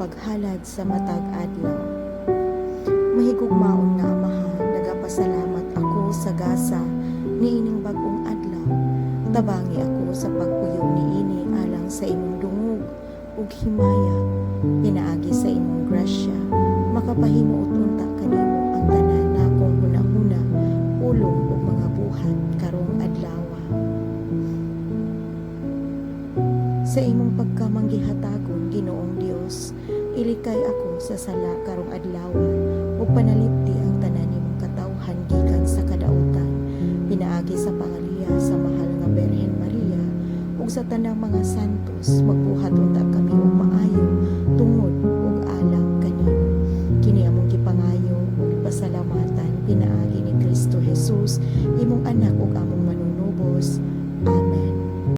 paghalad sa matag adlaw. Mahigugmaon nga Amahan, nagapasalamat ako sa gasa niining bag-ong adlaw. Tabangi ako sa pagpuyo niini alang sa imong dungog ug himaya. Pinaagi sa imong grasya, makapahimo unta kanimo ang tanan nakong hunahuna, ulong ug mga buhat karong adlaw. Sa imong pagkamanggihatagon, Ginoong Dios, ilikay ako sa sala karong adlaw ug panalipdi ang tanan nimong katawhan gikan sa kadautan. Pinaagi sa pangaliya sa mahal nga Birhen Maria ug sa tanang mga santos, magbuhat unta kami og maayo tungod ug alang kanimo. Kini among gipangayo ug pasalamatan pinaagi ni Kristo Jesus, imong anak ug among manunubos